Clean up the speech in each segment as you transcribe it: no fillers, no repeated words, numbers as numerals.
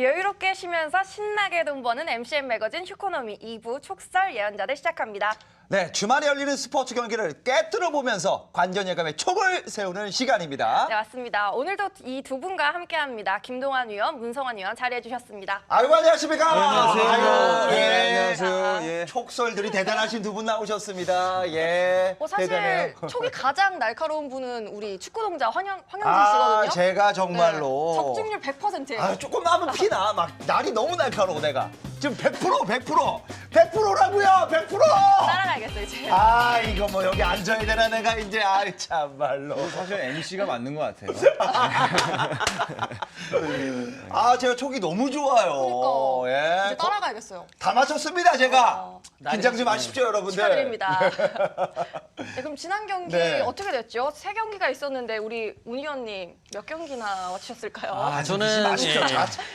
여유롭게 쉬면서 신나게 돈 버는 MCN 매거진 휴코노미 2부 촉설 예언자들 시작합니다. 네, 주말에 열리는 스포츠 경기를 꿰뚫어 보면서 관전 예감의 촉을 세우는 시간입니다. 네, 맞습니다. 오늘도 이 두 분과 함께합니다. 김동환 위원, 문성환 위원 자리해 주셨습니다. 아이고, 안녕하십니까? 안녕하세요. 아이고, 안녕하세요. 예. 촉설들이 대단하신 두 분 나오셨습니다. 예. 사실 대단해요. 촉이 가장 날카로운 분은 우리 축구동자 황영진 아, 씨거든요. 제가 정말로. 네, 적중률 100%예요. 아, 조금 하면 피나. 막 날이 너무 날카로워, 내가. 지금 100%라고요. 100%. 따라가야겠어요, 이제. 아, 이거 뭐 여기 앉아야 되나 내가 이제. 아, 참말로. 사실 MC가 맞는 것 같아요. 아, 제가 촉이 너무 좋아요. 그러니까 예. 이제 따라가야겠어요. 다 맞췄습니다, 제가. 긴장 좀 하십시오, 여러분들. 축하드립니다. 네, 그럼 지난 경기 네. 어떻게 됐죠? 3경기가 있었는데 우리 운 의원님 몇 경기나 맞추셨을까요? 저는 마십시오. 예,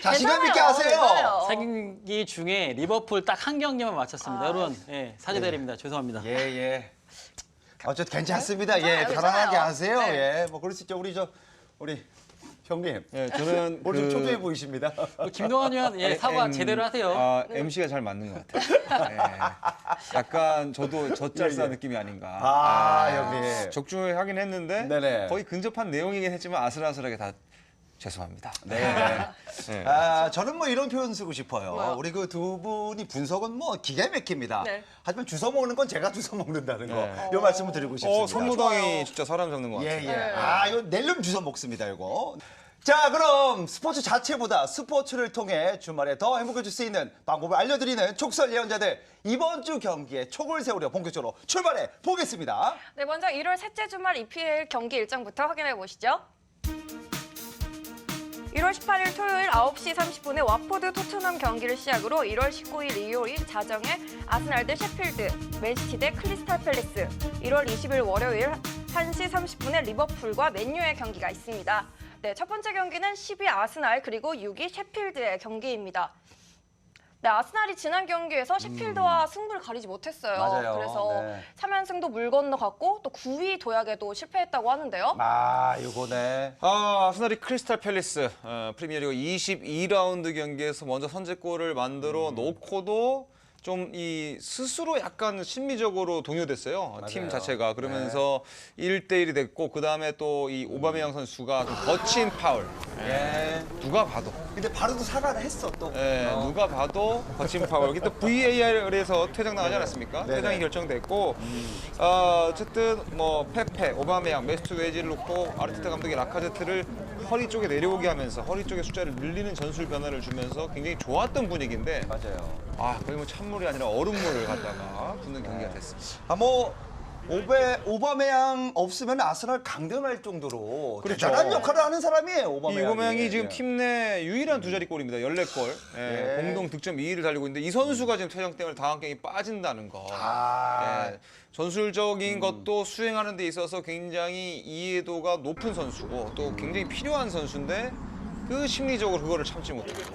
자신감 있게 괜찮아요, 하세요. 괜찮아요. 3경기 중에 리버풀 딱 한 경기만 맞췄습니다. 여러분, 사죄드립니다. 죄송합니다. 예, 예. 어쨌든 괜찮습니다. 예, 괜찮아요, 편안하게 괜찮아요. 하세요. 네. 예, 뭐 그럴 수 있죠. 우리 형님. 예, 저는 오늘 좀 초조해 보이십니다. 김동환 의원, 사과 제대로 하세요. 아, MC가 잘 맞는 것 같아요. 예. 약간 저도 젖잘싸 예, 예. 느낌이 아닌가. 아, 형님. 적중을 하긴 했는데 네네. 거의 근접한 내용이긴 했지만 아슬아슬하게 다 죄송합니다. 네. 네. 아, 저는 뭐 이런 표현 쓰고 싶어요. 뭐요? 우리 그 두 분이 분석은 뭐 기가 막힙니다. 네. 하지만 주워 먹는 건 제가 주워 먹는다는 거. 네. 이 말씀을 드리고 싶습니다. 손무덩이 좋아요. 진짜 사람 잡는 것 예, 같아요. 예. 네. 아, 이거 낼름 주워 먹습니다, 이거. 자, 그럼 스포츠 자체보다 스포츠를 통해 주말에 더 행복해질 수 있는 방법을 알려드리는 촉설 예언자들. 이번 주 경기에 촉을 세우려 본격적으로 출발해 보겠습니다. 네, 먼저 1월 셋째 주말 EPL 경기 일정부터 확인해 보시죠. 1월 18일 토요일 9시 30분에 와포드 토트넘 경기를 시작으로 1월 19일 일요일 자정에 아스날 대 셰필드, 맨시티 대 크리스탈 팰리스, 1월 20일 월요일 1시 30분에 리버풀과 맨유의 경기가 있습니다. 네, 첫 번째 경기는 10위 아스날 그리고 6위 셰필드의 경기입니다. 네, 아스날이 지난 경기에서 셰필드와 승부를 가리지 못했어요. 맞아요. 그래서 네. 3연승도 물 건너갔고 또 9위 도약에도 실패했다고 하는데요. 아, 이거네. 아스날이 크리스탈 팰리스 프리미어리그 22라운드 경기에서 먼저 선제골을 만들어 놓고도 좀 이 스스로 약간 심리적으로 동요됐어요. 팀 맞아요. 자체가. 그러면서 1대1이 됐고 그다음에 또 이 오바메양 선수가 좀 거친 파울. 예. 누가 봐도. 근데 바로도 사과를 했어, 또. 예, 누가 봐도 거친 파울. 이게 또 VAR에서 퇴장당하지 않았습니까? 네네. 퇴장이 결정됐고 어쨌든 뭐 페페, 오바메양, 메스트 웨이지를 놓고 아르테타 감독이 라카제트를 허리 쪽에 내려오게 하면서 허리 쪽의 숫자를 늘리는 전술 변화를 주면서 굉장히 좋았던 분위기인데 맞아요. 거의 뭐 찬물이 아니라 얼음물을 갖다가 붓는 경기가 됐습니다. 아, 뭐 오바메양 없으면 아스날 강등할 정도로 그렇죠. 대단한 역할을 하는 사람이에요, 이 오바메양이. 오바메양이 지금 팀 내 유일한 두 자리 골입니다. 14골. 예. 공동 득점 2위를 달리고 있는데 이 선수가 지금 퇴장 때문에 다음 경기 빠진다는 거. 아. 예. 전술적인 것도 수행하는 데 있어서 굉장히 이해도가 높은 선수고 또 굉장히 필요한 선수인데 그 심리적으로 그거를 참지 못해요.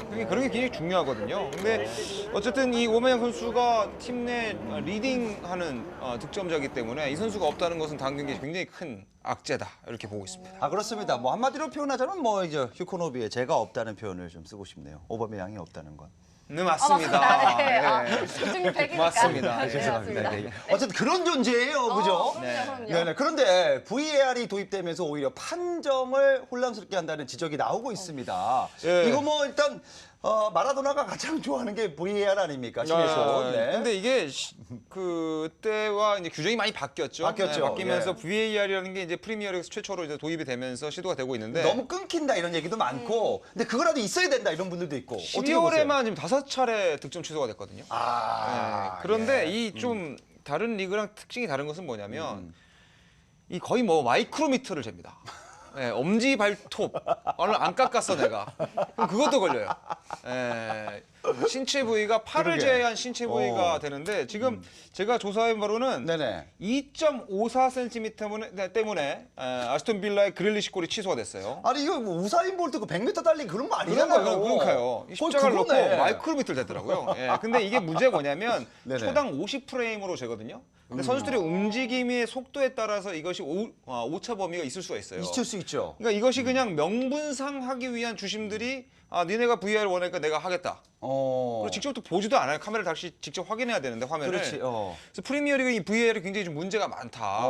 그런 게 굉장히 중요하거든요. 근데 어쨌든 이 오바메양 선수가 팀 내 리딩하는 득점자이기 때문에 이 선수가 없다는 것은 다음 경기에 굉장히 큰 악재다 이렇게 보고 있습니다. 아, 그렇습니다. 뭐 한마디로 표현하자면 뭐 이제 휴코노비에 제가 없다는 표현을 좀 쓰고 싶네요. 오바메양이 없다는 건. 네, 맞습니다. 네. 집중력 100이니까. 맞습니다. 네, 죄송합니다. 맞습니다. 어쨌든 그런 존재예요, 그죠? 그럼요. 네네. 그런데 VAR이 도입되면서 오히려 판정을 혼란스럽게 한다는 지적이 나오고 있습니다. 예. 이거 뭐 일단 마라도나가 가장 좋아하는 게 VAR 아닙니까? 심해서. 네. 근데 이게 그때와 이제 규정이 많이 바뀌었죠. 바뀌었죠. 바뀌면서 예. VAR이라는 게 이제 프리미어리그에서 최초로 이제 도입이 되면서 시도가 되고 있는데 너무 끊긴다 이런 얘기도 많고, 근데 그거라도 있어야 된다 이런 분들도 있고. 어떻게 보세요? 12월에만 지금 5차례 득점 취소가 됐거든요. 아, 그런데 예. 이 좀 다른 리그랑 특징이 다른 것은 뭐냐면 이 거의 뭐 마이크로미터를 잽니다. 엄지 발톱을 안 깎았어 내가. 그럼 그것도 걸려요. 신체 부위가 팔을 그러게. 제외한 신체 부위가 되는데 지금 제가 조사한 바로는 네네. 2.54cm 때문에 아스톤 빌라의 그릴리시 골이 취소가 됐어요. 아니 이거 뭐 우사인 볼트 그 100m 달리기 그런 거 그런 아니잖아요. 거 그러니까요. 이 거의 십자가를 놓고 그거네. 마이크로미터를 되더라고요. 근데 이게 문제가 뭐냐면 네네. 초당 50프레임으로 재거든요. 근데 선수들의 움직임의 속도에 따라서 이것이 오차 범위가 있을 수가 있어요. 있을 수 있죠. 그러니까 이것이 그냥 명분상 하기 위한 주심들이 니네가 VAR 원하니까 내가 하겠다. 그리고 직접 또 보지도 않아요. 카메라를 다시 직접 확인해야 되는데 화면을. 그렇지. 그래서 프리미어리그 이 VAR이 굉장히 좀 문제가 많다.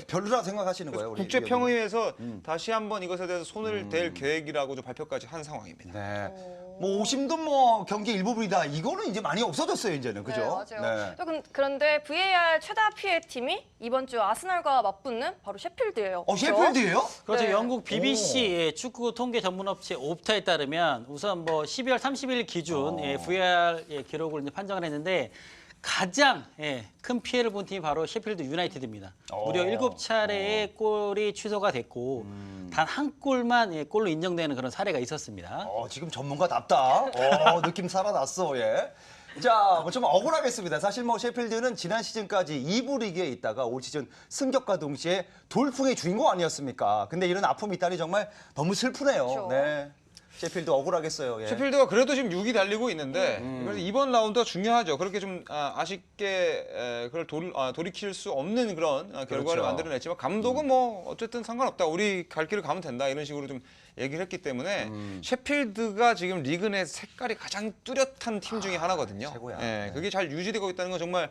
별로라 생각하시는 거예요, 우리 국제평의회에서 다시 한번 이것에 대해서 손을 댈 계획이라고 좀 발표까지 한 상황입니다. 네. 뭐 오심도 뭐 경기 일부분이다. 이거는 이제 많이 없어졌어요, 이제는. 그죠? 네, 맞아요. 또 그런데 VAR 최다 피해 팀이 이번 주 아스널과 맞붙는 바로 셰필드예요. 셰필드예요? 그렇죠. 네. 영국 BBC 축구 통계 전문 업체 옵타에 따르면 우선 뭐 12월 30일 기준 VAR 기록을 이제 판정을 했는데 가장 큰 피해를 본 팀이 바로 셰필드 유나이티드입니다. 무려 7차례의 골이 취소가 됐고 단 한 골만 골로 인정되는 그런 사례가 있었습니다. 지금 전문가답다. 느낌 살아났어, 예. 자, 뭐 좀 억울하겠습니다. 사실 뭐 셰필드는 지난 시즌까지 2부 리그에 있다가 올 시즌 승격과 동시에 돌풍의 주인공 아니었습니까? 근데 이런 아픔이 있다니 정말 너무 슬프네요. 그렇죠. 네. 셰필드 억울하겠어요. 예. 셰필드가 그래도 지금 6위 달리고 있는데 그래서 이번 라운드가 중요하죠. 그렇게 좀 아쉽게 그걸 돌이킬 수 없는 그런 결과를 그렇죠. 만들어냈지만 감독은 뭐 어쨌든 상관없다. 우리 갈 길을 가면 된다. 이런 식으로 좀 얘기를 했기 때문에 셰필드가 지금 리그 내 색깔이 가장 뚜렷한 팀 중에 하나거든요. 최고야. 예, 그게 잘 유지되고 있다는 건 정말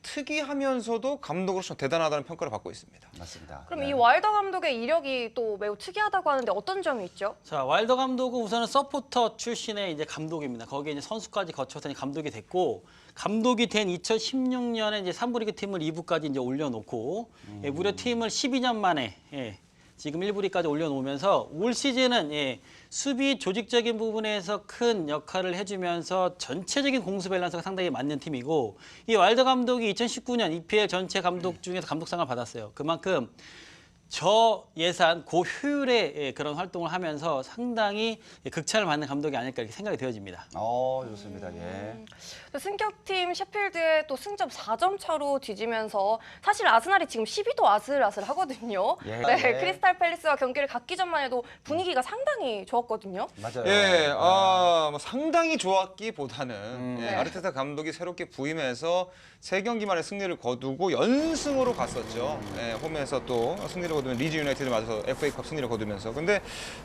특이하면서도 감독으로서 대단하다는 평가를 받고 있습니다. 맞습니다. 그럼 이 와일더 감독의 이력이 또 매우 특이하다고 하는데 어떤 점이 있죠? 자, 와일더 감독은 우선은 서포터 출신의 이제 감독입니다. 거기에 이제 선수까지 거쳐서 감독이 됐고, 감독이 된 2016년에 이제 3부 리그 팀을 2부까지 이제 올려놓고, 무려 팀을 12년 만에 지금 1부 리그까지 올려놓으면서 올 시즌은 수비 조직적인 부분에서 큰 역할을 해주면서 전체적인 공수 밸런스가 상당히 맞는 팀이고, 이 와일더 감독이 2019년 EPL 전체 감독 중에서 감독상을 받았어요. 그만큼 저예산 고효율의 그런 활동을 하면서 상당히 극찬을 받는 감독이 아닐까 이렇게 생각이 되어집니다. 좋습니다. 예. 승격팀 셰필드의 또 승점 4점 차로 뒤지면서 사실 아스날이 지금 10위도 아슬아슬하거든요. 예. 네, 예. 크리스탈 팰리스와 경기를 갖기 전만 해도 분위기가 상당히 좋았거든요. 맞아요. 예, 뭐 상당히 좋았기보다는 네. 아르테타 감독이 새롭게 부임해서 3경기 만에 승리를 거두고 연승으로 갔었죠. 홈에서 또 승리를 거두면 리즈 유나이티드 맞아서 FA컵 승리를 거두면서. 근데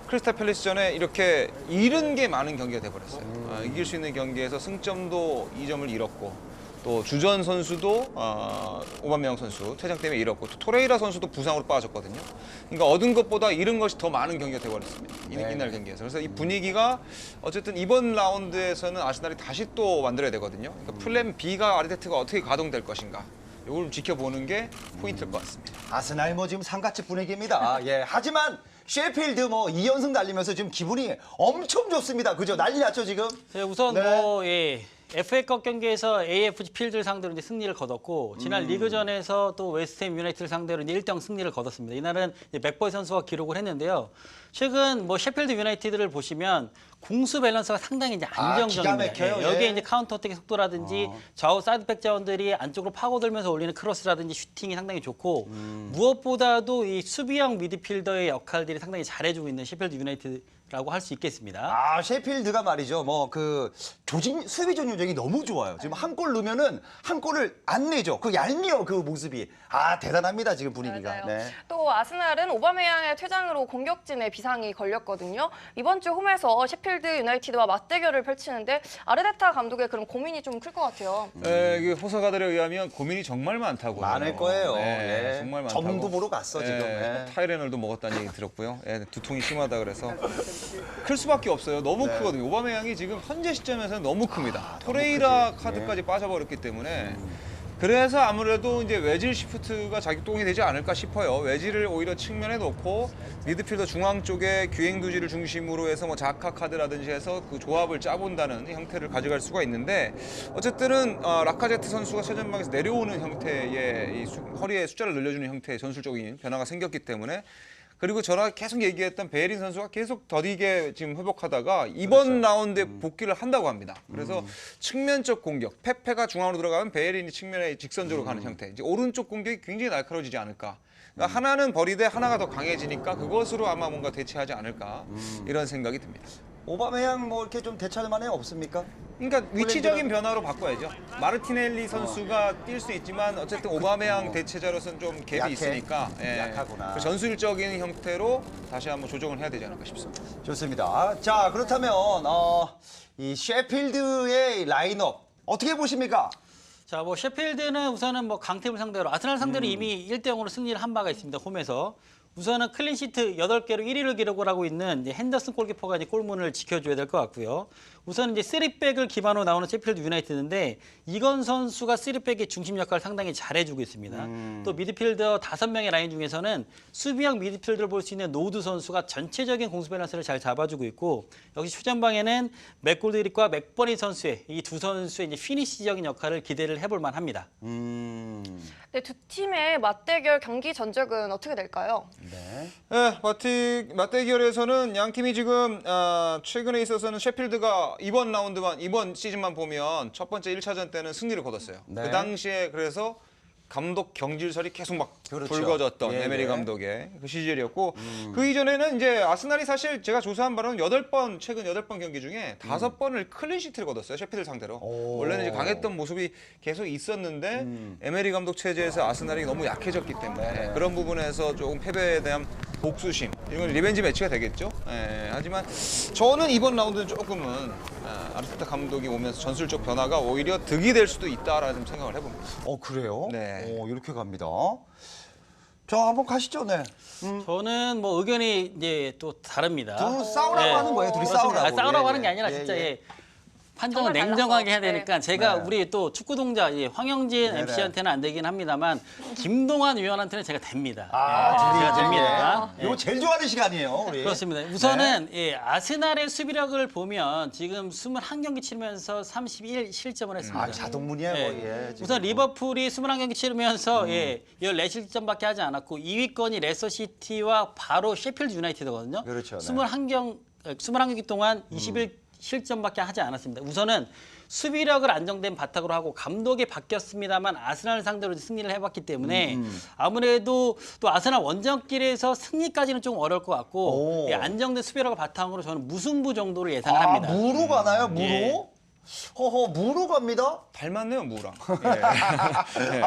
크리스탈 팰리스전에 이렇게 잃은 게 많은 경기가 돼버렸어요. 이길 수 있는 경기에서 승점도 2점을 잃었고 또 주전 선수도 오바메양 선수 퇴장 때문에 잃었고 또 토레이라 선수도 부상으로 빠졌거든요. 그러니까 얻은 것보다 잃은 것이 더 많은 경기가 돼버렸습니다. 이날 경기에서. 그래서 이 분위기가 어쨌든 이번 라운드에서는 아스날이 다시 또 만들어야 되거든요. 그러니까 플랜 B가 아르테타가 어떻게 가동될 것인가. 이걸 지켜보는 게 포인트일 것 같습니다. 아스날 뭐 지금 상같이 분위기입니다. 예. 하지만 셰필드 뭐 2연승 달리면서 지금 기분이 엄청 좋습니다. 그죠? 난리 났죠, 지금? 우선 네. FA컵 경기에서 AFC 필드를 상대로 이제 승리를 거뒀고 지난 리그전에서 또 웨스트햄 유나이티드를 상대로 이제 1등 승리를 거뒀습니다. 이날은 이제 맥버이 선수가 기록을 했는데요. 최근 뭐 셰필드 유나이티드를 보시면 공수 밸런스가 상당히 이제 안정적입니다. 기가 막혀요. 여기에 예. 이제 카운터 어택의 속도라든지 좌우 사이드백 자원들이 안쪽으로 파고들면서 올리는 크로스라든지 슈팅이 상당히 좋고 무엇보다도 이 수비형 미드필더의 역할들이 상당히 잘해주고 있는 셰필드 유나이티드라고 할 수 있겠습니다. 셰필드가 말이죠. 뭐 그 수비 전율력이 너무 좋아요. 지금 한 골 넣으면은 한 골을 안 내죠. 그 얄미워 그 모습이. 대단합니다. 지금 분위기가. 맞아요. 네. 또 아스날은 오바메양의 퇴장으로 공격진에 비상이 걸렸거든요. 이번 주 홈에서 셰필드 유나이티드와 맞대결을 펼치는데 아르테타 감독의 그런 고민이 좀 클 것 같아요. 호사가들에 의하면 고민이 정말 많다고요. 많을 거예요. 네, 예. 정말 많다고. 점도 보러 갔어, 지금. 예. 타이레놀도 먹었다는 얘기 들었고요. 두통이 심하다 그래서 클 수밖에 없어요. 너무 크거든요. 오바메양이 지금 현재 시점에서는 너무 큽니다. 토레이라 크지. 카드까지 빠져버렸기 때문에 그래서 아무래도 이제 외질 시프트가 작동이 되지 않을까 싶어요. 외질을 오히려 측면에 놓고 미드필더 중앙 쪽에 기행두지를 중심으로 해서 뭐 자카 카드라든지 해서 그 조합을 짜본다는 형태를 가져갈 수가 있는데 어쨌든은 라카제트 선수가 최전방에서 내려오는 형태의 허리에 숫자를 늘려주는 형태의 전술적인 변화가 생겼기 때문에 그리고 저랑 계속 얘기했던 베예린 선수가 계속 더디게 지금 회복하다가 이번 라운드에 복귀를 한다고 합니다. 그래서 측면적 공격, 페페가 중앙으로 들어가면 베예린이 측면에 직선적으로 가는 형태. 이제 오른쪽 공격이 굉장히 날카로워지지 않을까. 그러니까 하나는 버리되 하나가 더 강해지니까 그것으로 아마 뭔가 대체하지 않을까 이런 생각이 듭니다. 오바메양 뭐 이렇게 좀 대처할 만한 애 없습니까? 그러니까 위치적인 변화로 바꿔야죠. 마르티넬리 선수가 뛸 수 있지만 어쨌든 오바메양 대체자로서는 좀 갭이 약해. 있으니까 약하구나. 그 전술적인 형태로 다시 한번 조정을 해야 되지 않을까 싶습니다. 좋습니다. 자, 그렇다면 이 셰필드의 라인업 어떻게 보십니까? 자, 뭐 셰필드는 우선은 뭐 강팀을 상대로 아스날 상대로 이미 1대0으로 승리를 한 바가 있습니다. 홈에서. 우선은 클린시트 8개로 1위를 기록을 하고 있는 이제 핸더슨 골키퍼가 이제 골문을 지켜줘야 될 것 같고요. 우선 이제 3백을 기반으로 나오는 셰필드 유나이티드인데 이건 선수가 3백의 중심 역할을 상당히 잘해주고 있습니다. 또 미드필더 5명의 라인 중에서는 수비형 미드필더를 볼 수 있는 노드 선수가 전체적인 공수 밸런스를 잘 잡아주고 있고 역시 초전방에는 맥골드릭과 맥버니 선수의 이 두 선수의 이제 피니시적인 역할을 기대를 해볼 만합니다. 네, 두 팀의 맞대결 경기 전적은 어떻게 될까요? 네. 네, 맞대결에서는 양 팀이 지금 최근에 있어서는 셰필드가 이번 시즌만 보면 첫 번째 1차전 때는 승리를 거뒀어요. 네. 그 당시에 그래서 감독 경질설이 계속 막 그렇죠. 불거졌던 예, 에메리 예. 감독의 그 시절이었고 그 이전에는 이제 아스날이 사실 제가 조사한 바로는 최근 8번 경기 중에 5번을 클린시트를 거뒀어요. 셰필드 상대로. 오. 원래는 이제 강했던 모습이 계속 있었는데 에메리 감독 체제에서 아스날이 너무 약해졌기 때문에 네. 그런 부분에서 조금 패배에 대한 복수심 이건 리벤지 매치가 되겠죠. 하지만 저는 이번 라운드는 조금은 아르테타 감독이 오면서 전술적 변화가 오히려 득이 될 수도 있다라는 생각을 해봅니다. 그래요? 네. 이렇게 갑니다. 자, 한번 가시죠, 네. 저는 뭐 의견이 이제 또 다릅니다. 둘 싸우라고 하는 거예요, 둘이 그렇습니다. 싸우라고. 싸우라고 예, 하는 게 예. 아니라 예, 진짜 예. 예. 판정을 정말 냉정하게 해야 달라서. 되니까 제가 네. 우리 또 축구 동자 황영진 네네. MC한테는 안 되긴 합니다만 김동완 위원한테는 제가 됩니다. 드디어 제가 됩니다. 이거 제일 좋아하는 시간이에요, 우리. 그렇습니다. 우선은 아스날의 수비력을 보면 지금 21경기 치르면서 31 실점을 했습니다. 자동문이에요, 예. 거의. 예, 지금. 우선 리버풀이 21경기 치르면서 14실점밖에 하지 않았고 2위권이 레스터시티와 바로 셰필드 유나이티드거든요. 그렇죠, 네. 21경기 동안 21실점밖에 하지 않았습니다. 우선은 수비력을 안정된 바탕으로 하고 감독이 바뀌었습니다만 아스날을 상대로 승리를 해봤기 때문에 아무래도 또 아스날 원정길에서 승리까지는 좀 어려울 것 같고 오. 안정된 수비력을 바탕으로 저는 무승부 정도를 예상을 합니다. 무로 가나요, 무로? 예. 허허, 무로 갑니다? 닮았네요, 무랑.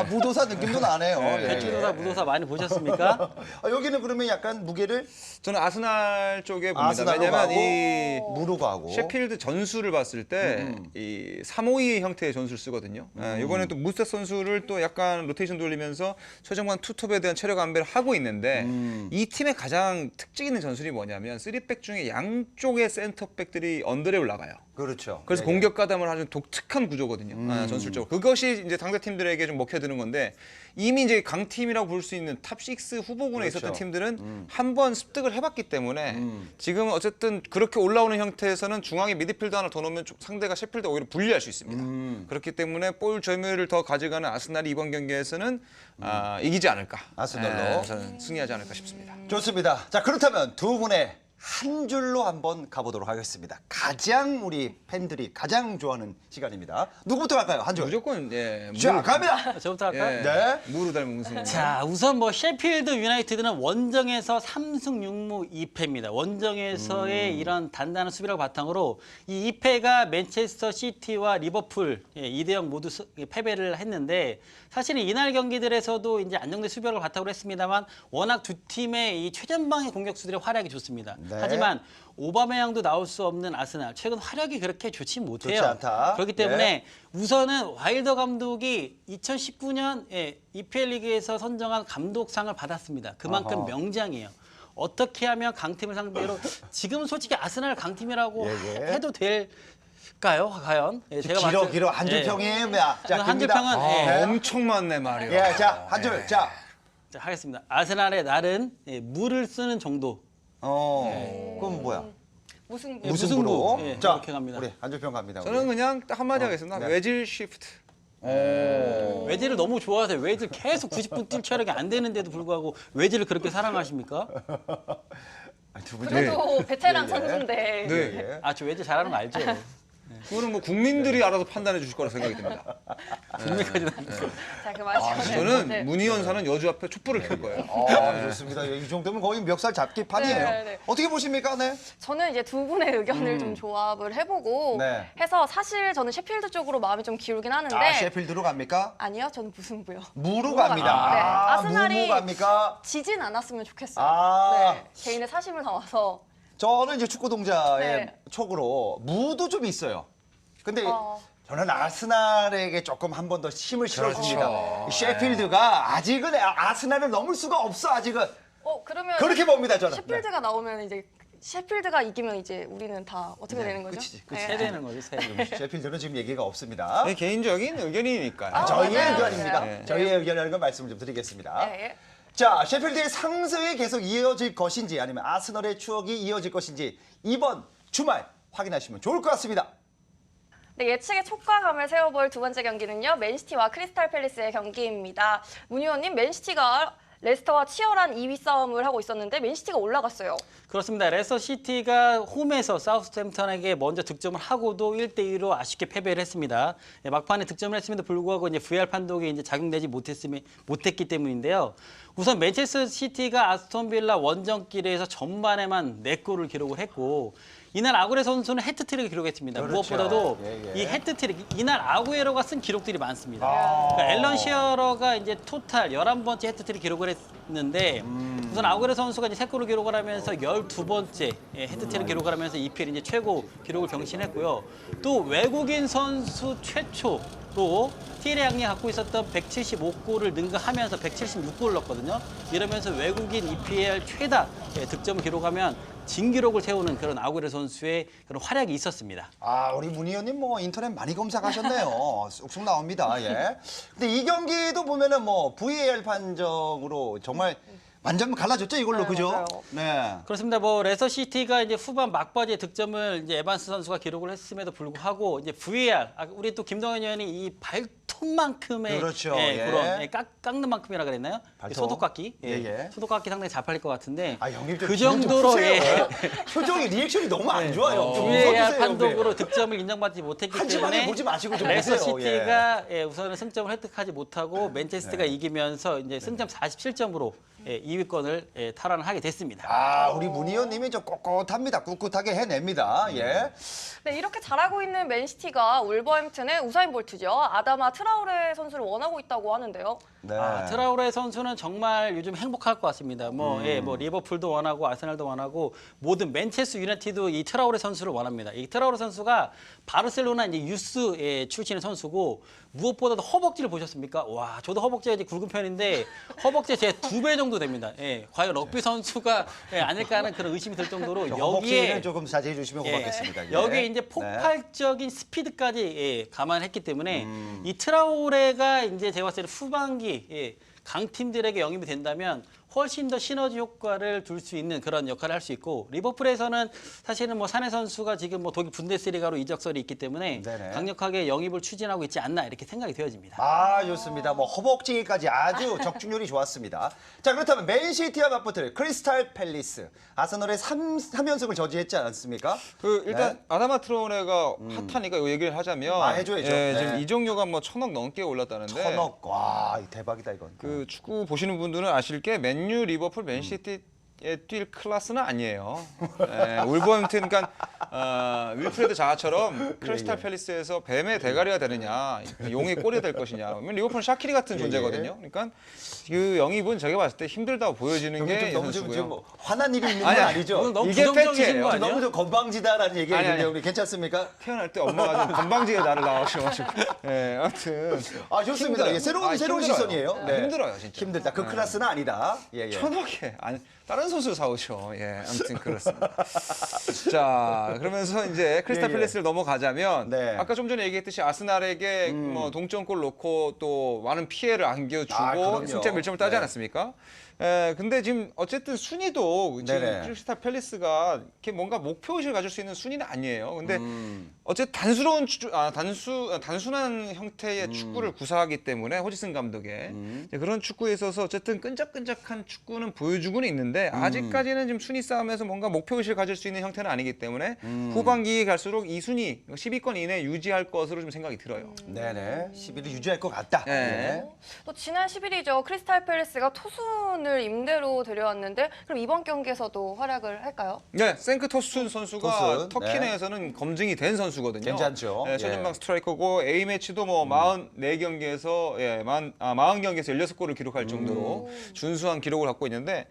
무도사 느낌도 나네요. 예. 배추도사, 무도사 많이 보셨습니까? 여기는 그러면 약간 무게를 저는 아스날 쪽에 봅니다. 아스날로 왜냐면 가고, 이 무로 가고. 셰필드 전술을 봤을 때 이 3-5-2 형태의 전술 쓰거든요. 이번에 또 무스타 선수를 또 약간 로테이션 돌리면서 최정관 투톱에 대한 체력 안배를 하고 있는데 이 팀의 가장 특징 있는 전술이 뭐냐면 3백 중에 양쪽의 센터백들이 언더랩을 나가요. 그렇죠. 그래서 예, 공격 가담을 하는 독특한 구조거든요. 전술적으로. 그것이 이제 상대 팀들에게 좀 먹혀드는 건데 이미 이제 강팀이라고 볼 수 있는 탑6 후보군에 그렇죠. 있었던 팀들은 한 번 습득을 해봤기 때문에 지금 어쨌든 그렇게 올라오는 형태에서는 중앙에 미드필더 하나 더 넣으면 상대가 셰필드 오히려 불리할 수 있습니다. 그렇기 때문에 볼 점유율을 더 가져가는 아스날이 이번 경기에서는 이기지 않을까. 아스날로. 저는 승리하지 않을까 싶습니다. 좋습니다. 자, 그렇다면 두 분의 한 줄로 한번 가보도록 하겠습니다. 가장 우리 팬들이 가장 좋아하는 시간입니다. 누구부터 갈까요? 한 줄. 무조건 자, 갑니다. 저부터 할까요? 네. 무로 닮은 우승. 자, 우선 뭐 셰필드 유나이티드는 원정에서 3승 6무 2패입니다. 원정에서의 이런 단단한 수비를 바탕으로 이 2패가 맨체스터 시티와 리버풀 2대0 모두 패배를 했는데 사실은 이날 경기들에서도 이제 안정된 수비력을 바탕으로 했습니다만 워낙 두 팀의 이 최전방의 공격수들의 활약이 좋습니다. 네. 하지만 오바메양도 나올 수 없는 아스날 최근 활약이 그렇게 좋지 못해요. 좋지 않다. 그렇기 때문에 우선은 와일더 감독이 2019년 EPL 리그에서 선정한 감독상을 받았습니다. 그만큼 어허. 명장이에요. 어떻게 하면 강팀을 상대로 지금은 솔직히 아스날 강팀이라고 해도 될까요? 과연? 길어 한 줄 평이에요. 자, 한 줄 평은 엄청 많네 말이야. 예, 자, 한 줄. 자. 자, 하겠습니다. 아스날의 날은 물을 쓰는 정도. 그럼 뭐야? 무승부. 무승부로. 예, 자, 이렇게 갑니다. 우리 한 줄 평 갑니다. 우리. 저는 그냥 딱 한마디 하겠습니다. 네. 외질 시프트. 외질을 너무 좋아하세요. 외질 계속 90분 뛸 체력이 안 되는데도 불구하고 외질을 그렇게 사랑하십니까? 두 분. 그래도 베테랑 예, 예. 선수인데. 네. 예. 아, 저 외질 잘하는 거 알죠? 그거는 뭐 국민들이 알아서 판단해 주실 거라 생각이 듭니다. 분명까지는 자, 그 말씀은 저는 문희연사는 여주 앞에 촛불을 켤 거예요. 좋습니다. 이 정도면 거의 멱살 잡기 판이에요. 네, 네. 어떻게 보십니까? 네. 저는 이제 두 분의 의견을 좀 조합을 해보고 네. 해서 사실 저는 셰필드 쪽으로 마음이 좀 기울긴 하는데 아, 셰필드로 갑니까? 아니요, 저는 무승부요. 무로 갑니다. 네. 아, 아스날이 무무 갑니까? 지진 않았으면 좋겠어요. 아. 네. 개인의 사심을 담아서. 저는 이제 축구 동자의 네. 촉으로 무도 좀 있어요. 근데 어. 저는 아스날에게 조금 한 번 더 힘을 실어줍니다. 그렇죠. 이 셰필드가 아직은 아스날을 넘을 수가 없어. 아직은 그러면 그렇게 봅니다. 저는. 셰필드가 나오면 이제 셰필드가 이기면 이제 우리는 다 어떻게 되는 거죠? 그치. 세 되는 거죠, 세. 셰필드는 지금 얘기가 없습니다. 네, 개인적인 의견이니까요. 저희의 맞아요. 의견입니다. 네. 저희의 의견이라는 걸 말씀을 좀 드리겠습니다. 네. 자, 셰필드의 상승이 계속 이어질 것인지 아니면 아스널의 추억이 이어질 것인지 이번 주말 확인하시면 좋을 것 같습니다. 네, 예측의 촉과감을 세워볼 두 번째 경기는요. 맨시티와 크리스탈 팰리스의 경기입니다. 문 의원님, 맨시티가 레스터와 치열한 2위 싸움을 하고 있었는데 맨시티가 올라갔어요. 그렇습니다. 레스터 시티가 홈에서 사우스햄пт턴에게 먼저 득점을 하고도 1대2로 아쉽게 패배를 했습니다. 막판에 득점을 했음에도 불구하고 이제 VAR 판독에 이제 작용되지 못했기 때문인데요. 우선 맨체스터 시티가 아스톤 빌라 원정길에서 전반에만 4골을 기록을 했고 이날 아구레 선수는 해트트릭을 기록했습니다. 그렇죠. 무엇보다도 예. 이 해트트릭, 이날 아구에로가 쓴 기록들이 많습니다. 그러니까 앨런 시어러가 이제 토탈 11번째 해트트릭 기록을 했는데 우선 아구레 선수가 이제 3골을 기록을 하면서 12번째 해트트릭 기록을 하면서 EPL 이제 최고 기록을 경신했고요. 또 외국인 선수 최초로 티에리 갖고 있었던 175골을 능가하면서 176골을 넣었거든요. 이러면서 외국인 EPL 최다 득점을 기록하면 진기록을 세우는 그런 아구레 선수의 그런 활약이 있었습니다. 아, 우리 문 의원님 뭐 인터넷 많이 검색하셨네요. 쑥쑥 나옵니다. 예. 근데 이 경기도 보면은 뭐 VAR 판정으로 정말 완전 갈라졌죠, 이걸로. 네, 그죠? 맞아요. 네. 그렇습니다. 뭐 레스터 시티가 이제 후반 막바지에 득점을 이제 에반스 선수가 기록을 했음에도 불구하고 이제 VAR, 우리 또 김동현 의원이 이 발톱만큼의 그렇죠. 그런 깎는 만큼이라 그랬나요? 발톱. 소독깎기. 예. 소독깎기 상당히 잘 팔릴 것 같은데. 아, 형님 좀 그 기분 좀 정도로 푸세요. 표정이 리액션이 너무 안 좋아요. 좀 VAR 웃어주세요, 판독으로 형님. 득점을 인정받지 못했기 한치만에 때문에 보지 마시고 좀 레스터 보세요. 시티가 우선은 승점을 획득하지 못하고 맨체스터가 이기면서 이제 승점 47점으로 2위권을 탈환을 하게 됐습니다. 아, 우리 문 의원님이 좀 꼿꼿합니다. 꿋꿋하게 해냅니다. 예. 네, 이렇게 잘하고 있는 맨시티가 울버햄튼의 우사인 볼트죠. 아다마 트라우레 선수를 원하고 있다고 하는데요. 네. 트라우레 선수는 정말 요즘 행복할 것 같습니다. 뭐 리버풀도 원하고 아스날도 원하고 모든 맨체스터 유나이티드도 이 트라우레 선수를 원합니다. 이 트라우레 선수가 바르셀로나 이제 유스 출신의 선수고 무엇보다도 허벅지를 보셨습니까? 와, 저도 허벅지가 이제 굵은 편인데 허벅지가 제 2배 정도 됩니다. 과연 럭비 선수가 아닐까 하는 그런 의심이 들 정도로 허벅지는 여기에 조금 자제해 주시면 고맙겠습니다. 예. 여기에 이제 폭발적인 스피드까지 감안했기 때문에 이 트라오레가 이제 제가 봤을 때 후반기 강팀들에게 영입이 된다면 훨씬 더 시너지 효과를 둘 수 있는 그런 역할을 할 수 있고 리버풀에서는 사실은 뭐 사네 선수가 지금 뭐 독일 분데스리가로 이적설이 있기 때문에 네네. 강력하게 영입을 추진하고 있지 않나 이렇게 생각이 되어집니다. 아, 좋습니다. 뭐 허벅지까지 아주 적중률이 좋았습니다. 자, 그렇다면 맨시티와 맞붙을 크리스탈 팰리스. 아스널의 3연승을 저지했지 않습니까? 일단 네. 아다마 트라오레가 핫하니까 이 얘기를 하자면 아, 해줘야죠. 네. 지금 이적료가 뭐 1,000억 넘게 올랐다는데 1,000억. 와, 대박이다 이건. 그 축구 보시는 분들은 아실 게 맨유, 리버풀, 맨시티에 뛸 클래스는 아니에요. 울버햄튼, 그러니까 윌프레드 자하처럼 크리스탈 팰리스에서 뱀의 대가리가 되느냐, 용의 꼬리가 될 것이냐. 그러면 리버풀은 샤키리 같은 존재거든요. 그러니까 그 영입은 제가 봤을 때 힘들다고 보여지는 게 이 너무 선수고요. 좀 화난 일이 있는 건 아니야. 아니죠? 너무 이게 부정적이신 팩트예요. 거 아니에요? 너무 좀 건방지다라는 얘기가 아니, 있는데 아니. 우리 괜찮습니까? 태어날 때 엄마가 좀 건방지게 나를 낳으셔가지고. 아무튼. 아, 좋습니다. 힘들어요. 예, 새로운 힘들어요. 시선이에요. 네. 힘들어요, 진짜. 힘들다. 그 클래스는 아니다. 예. 1,000억에 아니 다른 선수 사오죠. 아무튼 그렇습니다. 자, 그러면서 이제 크리스탈 예. 팰리스를 넘어가자면 네. 아까 좀 전에 얘기했듯이 아스날에게 뭐 동점골 넣고 또 많은 피해를 안겨주고 아, 그럼요. 승점 1점을 따지 네. 않았습니까? 근데 지금 어쨌든 순위도 지금 네네. 크리스탈 팰리스가 이렇게 뭔가 목표의식을 가질 수 있는 순위는 아니에요. 근데 음. 어쨌든 단순한 형태의 축구를 구사하기 때문에 호지슨 감독의 이제 그런 축구에 있어서 어쨌든 끈적끈적한 축구는 보여주고는 있는데 아직까지는 지금 순위 싸움에서 뭔가 목표의식을 가질 수 있는 형태는 아니기 때문에 후반기에 갈수록 이 순위 10위권 이내 유지할 것으로 좀 생각이 들어요. 네네. 11위 유지할 것 같다. 네. 예. 또 지난 10일이죠. 크리스탈 팰리스가 토순을 임대로 데려왔는데 그럼 이번 경기에서도 활약을 할까요? 네, 생크 토순 선수가 토순, 터키 네. 내에서는 검증이 된 선수거든요. 괜찮죠. 네, 최전방 예. 스트라이커고 A 매치도 뭐 44경기에서 40경기에서 16골을 기록할 정도로 준수한 기록을 갖고 있는데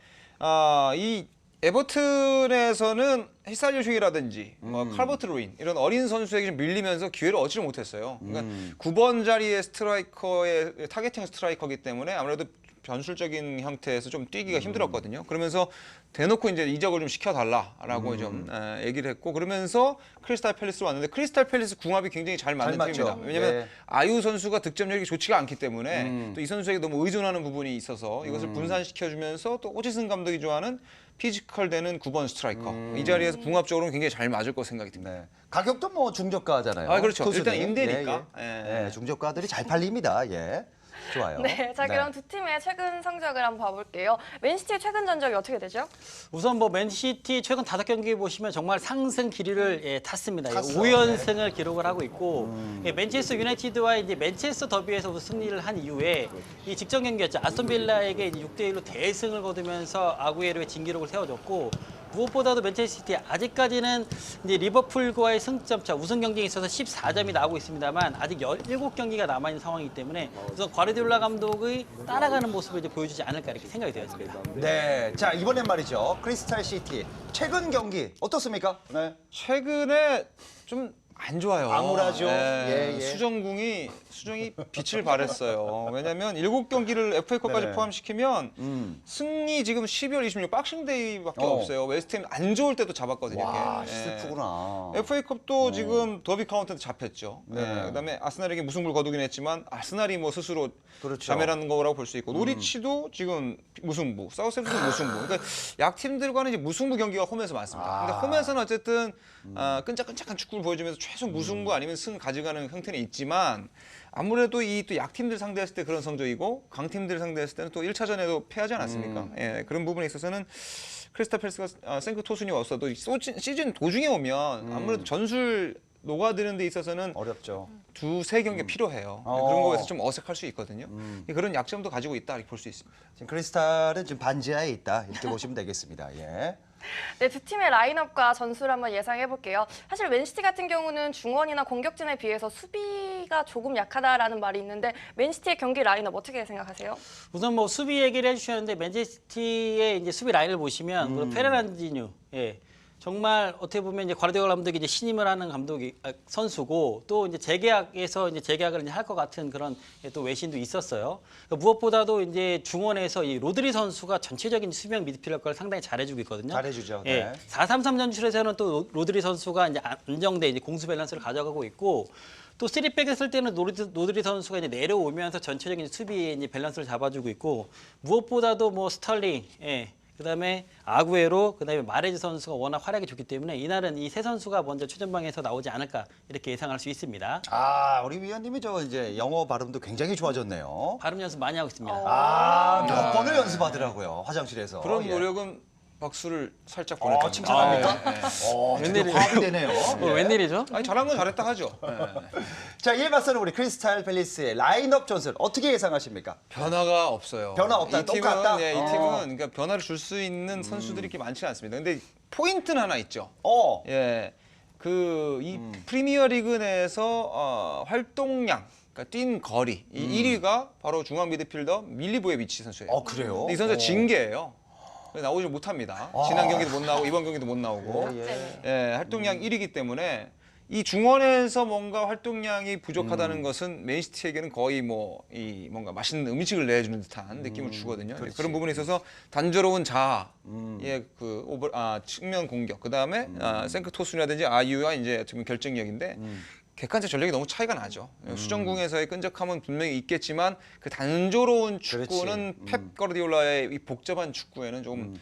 이 에버튼에서는 히살리오식이라든지 칼버트 루인 이런 어린 선수에게 좀 밀리면서 기회를 얻지를 못했어요. 그러니까 9번 자리의 스트라이커의 타겟팅 스트라이커이기 때문에 아무래도 변술적인 형태에서 좀 뛰기가 힘들었거든요. 그러면서 대놓고 이제 이적을 좀 시켜달라라고 좀 얘기를 했고 그러면서 크리스탈 팰리스로 왔는데 크리스탈 팰리스 궁합이 굉장히 잘 맞는 맞죠. 팀입니다. 왜냐하면 예. 아유 선수가 득점력이 좋지가 않기 때문에 또 이 선수에게 너무 의존하는 부분이 있어서 이것을 분산시켜주면서 또 호지슨 감독이 좋아하는 피지컬 되는 9번 스트라이커 이 자리에서 궁합적으로는 굉장히 잘 맞을 거 생각이 듭니다. 네. 가격도 뭐 중저가잖아요. 아, 그렇죠. 토순이. 일단 임대니까. 예, 예. 예. 예, 중저가들이 잘 팔립니다. 예. 좋아요. 네, 자 그럼 두 팀의 최근 성적을 한번 봐볼게요. 맨시티의 최근 전적이 어떻게 되죠? 우선 뭐 맨시티 최근 5경기 보시면 정말 상승 기류를 탔습니다. 탔어요. 5연승을 기록을 하고 있고 맨체스터 유나이티드와 이제 맨체스터 더비에서 승리를 한 이후에 이 직전 경기였죠. 아스톤 빌라에게 6대1로 대승을 거두면서 아구에로의 진기록을 세워줬고 무엇보다도 맨체스터 시티 아직까지는 이제 리버풀과의 승점차 우승 경쟁에 있어서 14점이 나오고 있습니다만 아직 17경기가 남아 있는 상황이기 때문에 우선 과르디올라 감독의 따라가는 모습을 이제 보여주지 않을까 이렇게 생각이 되었습니다. 네. 자, 이번엔 말이죠. 크리스탈 시티 최근 경기 어떻습니까? 네. 최근에 좀 안 좋아요. 암울하죠. 예, 예. 수정이 빛을 발했어요. 왜냐하면 7경기를 FA컵까지 네. 포함시키면 승리 지금 12월 26일 박싱데이밖에 어. 없어요. 웨스트햄 안 좋을 때도 잡았거든요. 와, 이게. 슬프구나. FA컵도 지금 더비 카운트도 잡혔죠. 네. 그다음에 아스날에게 무승부를 거두긴 했지만 아스날이 뭐 스스로 그렇죠. 자멸하는 거라고 볼 수 있고 노리치도 지금 무승부, 사우스햄프도 무승부. 그러니까 약팀들과는 이제 무승부 경기가 홈에서 많습니다. 근데 홈에서는 어쨌든 끈적끈적한 축구를 보여주면서 최소 무승부 아니면 승 가져가는 형태는 있지만 아무래도 이 또 약팀들 상대했을 때 그런 성적이고 강팀들 상대했을 때는 또 1차전에도 패하지 않았습니까? 예, 그런 부분에 있어서는 크리스탈 팰리스가 생크 토순이 왔어도 시즌 도중에 오면 아무래도 전술 녹아드는 데 있어서는 어렵죠. 2-3경기가 필요해요. 어. 그런 거에서 좀 어색할 수 있거든요. 그런 약점도 가지고 있다 이렇게 볼 수 있습니다. 지금 크리스탈은 지금 반지하에 있다. 이렇게 보시면 되겠습니다. 예. 네, 두 팀의 라인업과 전술 한번 예상해 볼게요. 사실 맨시티 같은 경우는 중원이나 공격진에 비해서 수비가 조금 약하다라는 말이 있는데 맨시티의 경기 라인업 어떻게 생각하세요? 우선 뭐 수비 얘기를 해주셨는데 맨체스티의 이제 수비 라인을 보시면 우선 페르난지뉴, 예. 정말 어떻게 보면 이제 과르디올라 감독이 이제 신임을 하는 선수고 또 이제 재계약에서 이제 재계약을 이제 할 것 같은 그런 또 외신도 있었어요. 그러니까 무엇보다도 이제 중원에서 이 로드리 선수가 전체적인 수비형 미드필더를 상당히 잘해주고 있거든요. 잘해주죠. 예. 네. 4-3-3 전술에서는 또 로드리 선수가 이제 안정된 이제 공수 밸런스를 가져가고 있고 또 3백 했을 때는 로드리 선수가 이제 내려오면서 전체적인 수비의 이제 밸런스를 잡아주고 있고 무엇보다도 뭐 스털링, 예. 그다음에 아구에로, 그다음에 마레즈 선수가 워낙 활약이 좋기 때문에 이날은 이 세 선수가 먼저 최전방에서 나오지 않을까 이렇게 예상할 수 있습니다. 아, 우리 위원님이 저 이제 영어 발음도 굉장히 좋아졌네요. 발음 연습 많이 하고 있습니다. 아, 몇 번을 연습하더라고요. 화장실에서. 그런 예. 노력은 박수를 살짝 보낼게요. 칭찬합니까? 웬일이에요? 화합이 되네요. 예. 웬일이죠? 아니 잘한 건 잘했다 하죠. 자, 이에 맞서는 우리 크리스탈 팰리스의 라인업 전술 어떻게 예상하십니까? 변화가 없어요. 변화 없다. 이 팀은, 똑같다? 이 팀은 그러니까 변화를 줄 수 있는 선수들이 이렇게 많지 않습니다. 근데 포인트는 하나 있죠. 예, 이 프리미어리그 내에서 활동량, 그러니까 뛴 거리 이 1위가 바로 중앙 미드필더 밀리보에비치 선수예요. 그래요? 근데 이 선수가 징계예요. 나오지 못합니다. 지난 경기도 못 나오고 이번 경기도 못 나오고 활동량 1위이기 때문에 이 중원에서 뭔가 활동량이 부족하다는 것은 맨시티에게는 거의 뭔가 맛있는 음식을 내주는 듯한 느낌을 주거든요. 그런 부분에 있어서 단조로운 자아의 측면 공격, 그 다음에 생크 토순이라든지 아유와 이제 지금 결정력인데 객관적 전력이 너무 차이가 나죠. 수정궁에서의 끈적함은 분명히 있겠지만 그 단조로운 축구는 펩 가르디올라의 이 복잡한 축구에는 좀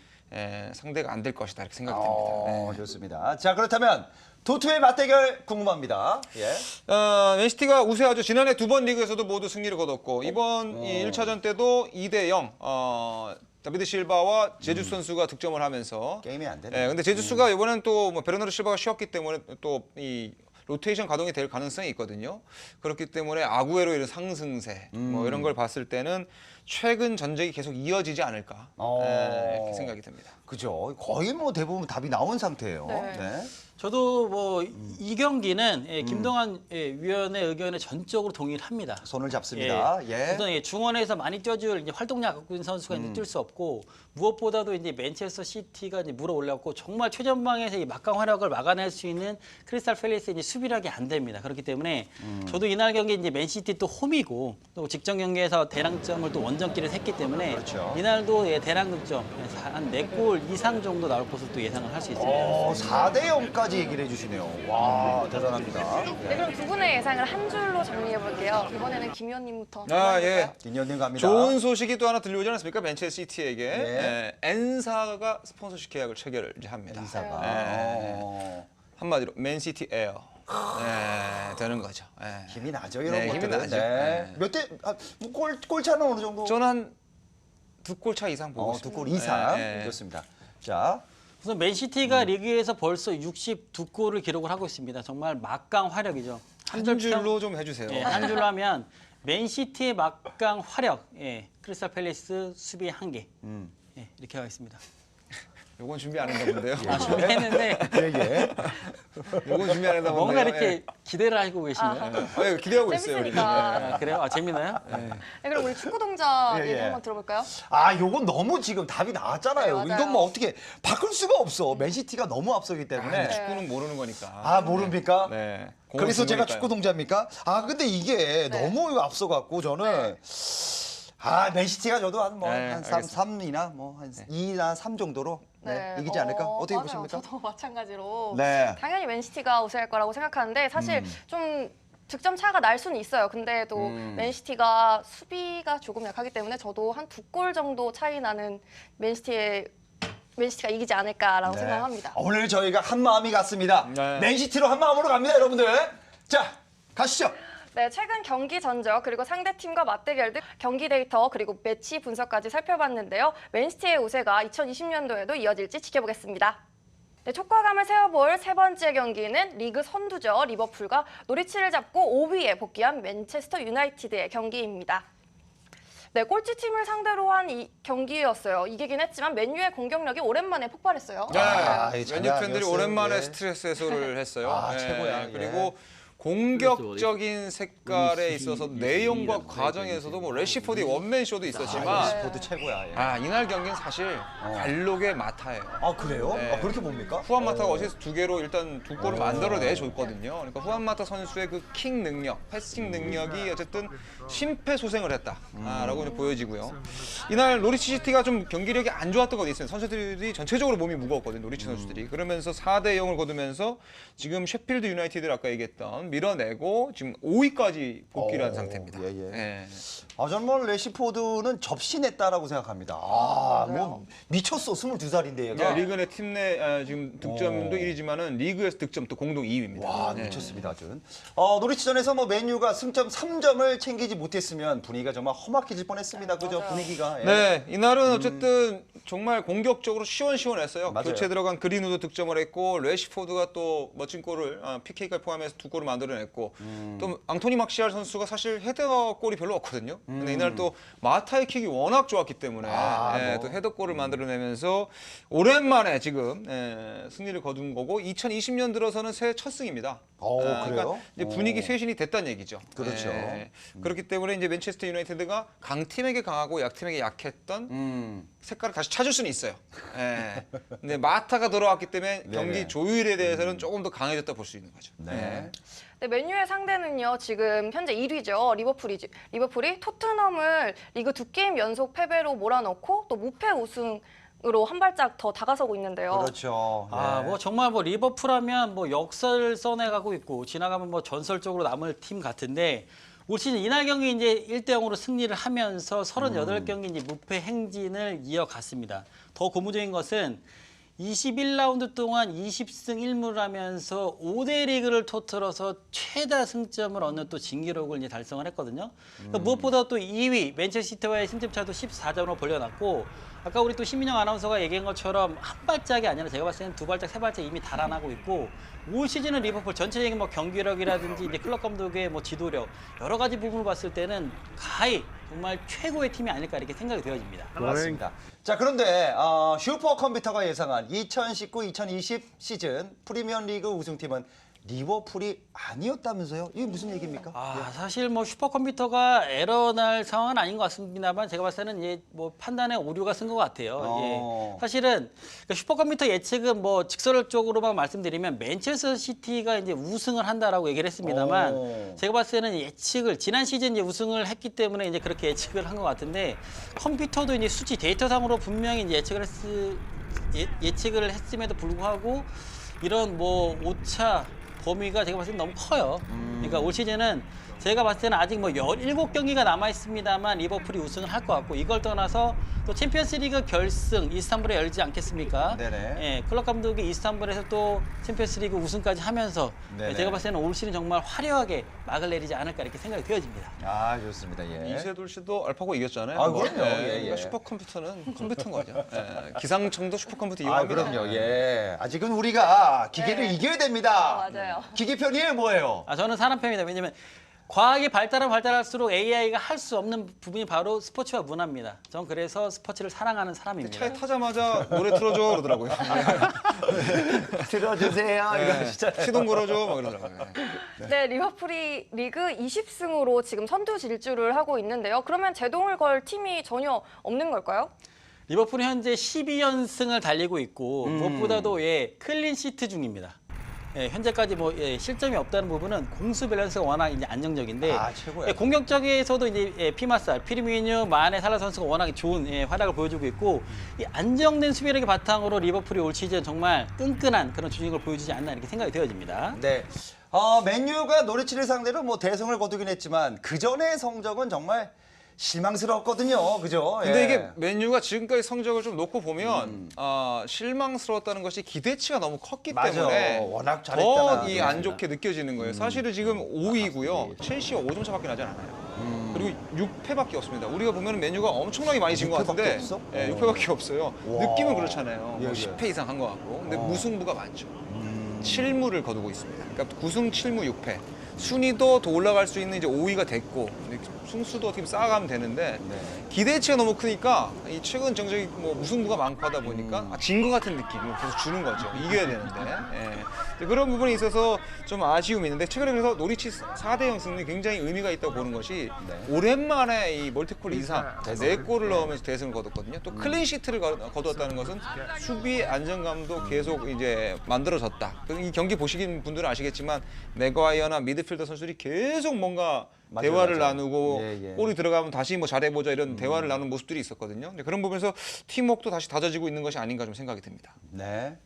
상대가 안 될 것이다 이렇게 생각이 듭니다. 네. 좋습니다. 자, 그렇다면 도트의 맞대결 궁금합니다. 예. 맨시티가 우세하죠. 지난해 2번 리그에서도 모두 승리를 거뒀고 이번 이 1차전 때도 2대0 다비드 실바와 제주스 선수가 득점을 하면서 게임이 안 되네. 근데 제주스가 이번엔 또 뭐 베르나르도 실바가 쉬었기 때문에 또 이 로테이션 가동이 될 가능성이 있거든요. 그렇기 때문에 아구에로 이런 상승세 뭐 이런 걸 봤을 때는 최근 전적이 계속 이어지지 않을까 이렇게 생각이 듭니다. 그죠. 거의 뭐 대부분 답이 나온 상태예요. 네. 네. 저도 뭐 이 경기는 김동완 위원의 의견에 전적으로 동의를 합니다. 손을 잡습니다. 예. 우선 중원에서 많이 뛰어줄 이제 활동량 갖고 있는 선수가 이제 뛸 수 없고 무엇보다도 이제 맨체스터 시티가 이제 물어 올랐고 정말 최전방에서 이 막강 활약을 막아낼 수 있는 크리스탈 팰리스 이제 수비력이 안 됩니다. 그렇기 때문에 저도 이날 경기 이제 맨시티 또 홈이고 또 직전 경기에서 대량점을 또 원정길을 했기 때문에 그렇죠. 이날도 대량 득점 한 4골 이상 정도 나올 것으로 또 예상을 할 수 있습니다. 4대 0까지 얘기를 해주시네요. 와, 대단합니다. 네, 그럼 두 분의 예상을 한 줄로 정리해 볼게요. 이번에는 김 의원님부터. 예. 김현님 갑니다. 좋은 소식이 또 하나 들려오지 않았습니까? 맨체스터 시티에게 네. 엔사가 스폰서십 계약을 체결을 이제 합니다. 인사가. 네. 한마디로 맨시티 에어 되는 거죠. 힘이 나죠, 이런 네, 것들은. 힘이 나죠. 네. 네. 몇 대, 골차는 어느 정도? 저는 한 2골 차 이상 보고 있습니다. 2골 이상. 네. 좋습니다. 자, 우선 맨시티가 리그에서 벌써 62골을 기록을 하고 있습니다. 정말 막강 활약이죠. 한 줄로 좀 해주세요. 한 줄로 하면 맨시티의 막강 활약, 크리스탈 팰리스 수비 한계 이렇게 하겠습니다. 요건 준비 안 했나 본데요. 준비했는데 예. 요건 준비 안 했나 본데요. 뭔가 이렇게 기대를 하고 계시네요. 기대하고 있어요. 우리. 재밌으니까. 그래요? 재밌나요? 네, 그럼 우리 축구 동작 예, 얘기 예. 한번 들어볼까요? 요건 너무 지금 답이 나왔잖아요. 네, 맞아요. 이건 뭐 어떻게 바꿀 수가 없어. 맨시티가 너무 앞서기 때문에. 축구는 모르는 거니까. 모릅니까? 네. 그래서 제가 공을 축구 동자입니까? 근데 이게 너무 앞서갖고 저는 맨시티가 저도 한 네, 3이나 한 2나 3 정도로 이기지 않을까? 어떻게 맞아요. 보십니까? 저도 마찬가지로 네. 당연히 맨시티가 우세할 거라고 생각하는데 사실 좀 득점 차가 날 수는 있어요. 근데 또 맨시티가 수비가 조금 약하기 때문에 저도 한 2골 정도 차이 나는 맨시티가 이기지 않을까라고 생각합니다. 오늘 저희가 한 마음이 같습니다. 네. 맨시티로 한 마음으로 갑니다, 여러분들. 자, 가시죠. 네, 최근 경기 전적 그리고 상대팀과 맞대결 등 경기 데이터 그리고 매치 분석까지 살펴봤는데요. 맨시티의 우세가 2020년도에도 이어질지 지켜보겠습니다. 네, 촉과감을 세워볼 세 번째 경기는 리그 선두죠. 리버풀과 노리치를 잡고 5위에 복귀한 맨체스터 유나이티드의 경기입니다. 네, 꼴찌팀을 상대로 한 이 경기였어요. 이기긴 했지만 맨유의 공격력이 오랜만에 폭발했어요. 맨유 팬들이 오랜만에 예. 스트레스 해소를 했어요. 최고야. 그리고 공격적인 색깔에 있어서 내용과 과정에서도 뭐 레시포드의 원맨쇼도 있었지만 스포드 최고야. 이날 경기는 사실 관록의 마타예요. 그래요? 네. 그렇게 봅니까? 후안 마타가 어시스트 2개로 일단 2골을 만들어내줬거든요. 그러니까 후안 마타 선수의 그 킥 능력, 패싱 능력이 어쨌든 심폐소생을 했다라고 보여지고요. 이날 노리치 시티가 좀 경기력이 안 좋았던 것도 있어요. 선수들이 전체적으로 몸이 무거웠거든요. 노리치 선수들이. 그러면서 4대 0을 거두면서 지금 셰필드 유나이티드를 아까 얘기했던 밀어내고 지금 5위까지 복귀를 한 상태입니다. 예. 저는 뭐 레시포드는 접신했다라고 생각합니다. 뭐 미쳤어. 22살인데 얘가. 리그 내 팀 내 지금 득점도 1위지만은 리그에서 득점 또 공동 2위입니다. 와, 미쳤습니다, 저는. 노리치전에서 뭐 맨유가 승점 3점을 챙기지 못했으면 분위기가 정말 험악해질 뻔했습니다. 그죠? 분위기가. 예. 네, 이날은 어쨌든 정말 공격적으로 시원시원했어요. 맞아요. 교체 들어간 그린우드 득점을 했고 레시포드가 또 멋진 골을 PK까지 포함해서 2골을 만들어냈고 또 앙토니 막시알 선수가 사실 헤더골이 별로 없거든요. 근데 이날 또 마타의 킥이 워낙 좋았기 때문에 또 헤더골을 만들어내면서 오랜만에 지금 승리를 거둔 거고 2020년 들어서는 새해 첫 승입니다. 그래요? 그러니까 이제 분위기 쇄신이 됐다는 얘기죠. 그렇죠. 그렇기 때문에 이제 맨체스터 유나이티드가 강팀에게 강하고 약팀에게 약했던 색깔을 다시 찾을 수는 있어요. 근데 마타가 돌아왔기 때문에 경기 조율에 대해서는 조금 더 강해졌다 볼 수 있는 거죠. 네. 네, 맨유의 상대는요. 지금 현재 1위죠. 리버풀이 토트넘을 리그 2게임 연속 패배로 몰아넣고 또 무패 우승을 우승으로 한 발짝 더 다가서고 있는데요. 그렇죠. 예. 뭐 정말 뭐 리버풀하면 뭐 역사를 써내가고 있고 지나가면 뭐 전설적으로 남을 팀 같은데 올 시즌 이날 경기 이제 1대0으로 승리를 하면서 38경기 이제 무패 행진을 이어갔습니다. 더 고무적인 것은 21라운드 동안 20승 1무를 하면서 5대 리그를 터뜨려서 최다 승점을 얻는 또 진기록을 이제 달성을 했거든요. 그러니까 무엇보다 또 2위 맨체스터와의 승점차도 14점으로 벌려놨고 아까 우리 또 신민영 아나운서가 얘기한 것처럼 한 발짝이 아니라 제가 봤을 때는 두 발짝, 세 발짝 이미 달아나고 있고 올 시즌은 리버풀 전체적인 뭐 경기력이라든지 이제 클럽 감독의 뭐 지도력 여러 가지 부분을 봤을 때는 가히 정말 최고의 팀이 아닐까 이렇게 생각이 되어집니다. 맞습니다. 자, 그런데 슈퍼컴퓨터가 예상한 2019-2020 시즌 프리미어리그 우승팀은 리버풀이 아니었다면서요? 이게 무슨 얘기입니까? 사실 뭐 슈퍼컴퓨터가 에러 날 상황은 아닌 것 같습니다만 제가 봤을 때는 이제 뭐 판단에 오류가 쓴 것 같아요. 예. 사실은 그러니까 슈퍼컴퓨터 예측은 뭐 직설적으로만 말씀드리면 맨체스터 시티가 이제 우승을 한다라고 얘기를 했습니다만 제가 봤을 때는 예측을 지난 시즌 이제 우승을 했기 때문에 이제 그렇게 예측을 한 것 같은데 컴퓨터도 이제 수치 데이터상으로 분명히 이제 예측을 했음에도 불구하고 이런 뭐 오차 범위가 제가 봤을 때 너무 커요. 그러니까 올 시즌은 제가 봤을 때는 아직 뭐 17경기가 남아있습니다만 리버풀이 우승을 할 것 같고 이걸 떠나서 또 챔피언스리그 결승 이스탄불에 열지 않겠습니까? 네네. 예, 클럽 감독이 이스탄불에서 또 챔피언스리그 우승까지 하면서 네네. 제가 봤을 때는 올 시즌 정말 화려하게 막을 내리지 않을까 이렇게 생각이 되어집니다. 좋습니다. 예. 이세돌 씨도 알파고 이겼잖아요. 그럼요. 예, 그러니까 예. 슈퍼컴퓨터는 컴퓨터인 거죠. 예. 기상청도 슈퍼컴퓨터 아, 이용합니다. 그럼요. 예. 아직은 우리가 기계를 네. 이겨야 됩니다. 맞아요. 기계 편이에요, 뭐예요? 저는 사람 편입니다. 왜냐면 과학이 발달할수록 AI가 할 수 없는 부분이 바로 스포츠와 문화입니다. 저는 그래서 스포츠를 사랑하는 사람입니다. 차에 타자마자 노래 틀어줘 그러더라고요. 들어주세요. 이거 진짜. 시동 걸어줘 막 그러더라고요. 네, 리버풀이 리그 20승으로 지금 선두 질주를 하고 있는데요. 그러면 제동을 걸 팀이 전혀 없는 걸까요? 리버풀이 현재 12연승을 달리고 있고 무엇보다도 클린 시트 중입니다. 현재까지 뭐 실점이 없다는 부분은 공수 밸런스가 워낙 이제 안정적인데 최고예요. 공격적에서도 이제 피마살, 피르미뉴, 마네, 살라 선수가 워낙 좋은 활약을 보여주고 있고 이 안정된 수비력의 바탕으로 리버풀이 올 시즌 정말 끈끈한 그런 주인공을 보여주지 않나 이렇게 생각이 되어집니다. 네. 맨유가 노리치를 상대로 뭐 대승을 거두긴 했지만 그 전의 성적은 정말 실망스러웠거든요. 그죠? 근데 예. 이게 맨유가 지금까지 성적을 좀 놓고 보면 실망스러웠다는 것이 기대치가 너무 컸기 맞아. 때문에 워낙 잘했잖아. 더 이 안 좋게 느껴지는 거예요. 사실은 지금 5위고요. 첼시와 5점 차밖에 나지 않아요. 그리고 6패밖에 없습니다. 우리가 보면 맨유가 엄청나게 많이 진 것 6패밖에 같은데 없어? 6패밖에 없어요. 와. 느낌은 그렇잖아요. 예, 뭐 예. 10패 이상 한 것 같고. 근데 무승부가 많죠. 7무를 거두고 있습니다. 그러니까 9승 7무 6패. 순위도 더 올라갈 수 있는 이제 5위가 됐고 승수도 어떻게 쌓아가면 되는데 기대치가 너무 크니까 이 최근 정적이 뭐 무승부가 많고 하다 보니까 진 것 같은 느낌을 계속 주는 거죠. 이겨야 되는데 그런 부분에 있어서 좀 아쉬움이 있는데 최근에 그래서 노리치 4대0 승리 굉장히 의미가 있다고 보는 것이 오랜만에 이 멀티골 이상 4골을 넣으면서 대승을 거뒀거든요. 또 클린 시트를 거두었다는 것은 수비 안정감도 계속 이제 만들어졌다. 이 경기 보시긴 분들은 아시겠지만 맥과이어나 미드필더 선수들이 계속 뭔가 대화를 나누고 골이 들어가면 다시 뭐 잘해보자 이런 대화를 나누는 모습들이 있었거든요. 근데 그런 부분에서 팀워크도 다시 다져지고 있는 것이 아닌가 좀 생각이 듭니다. 네.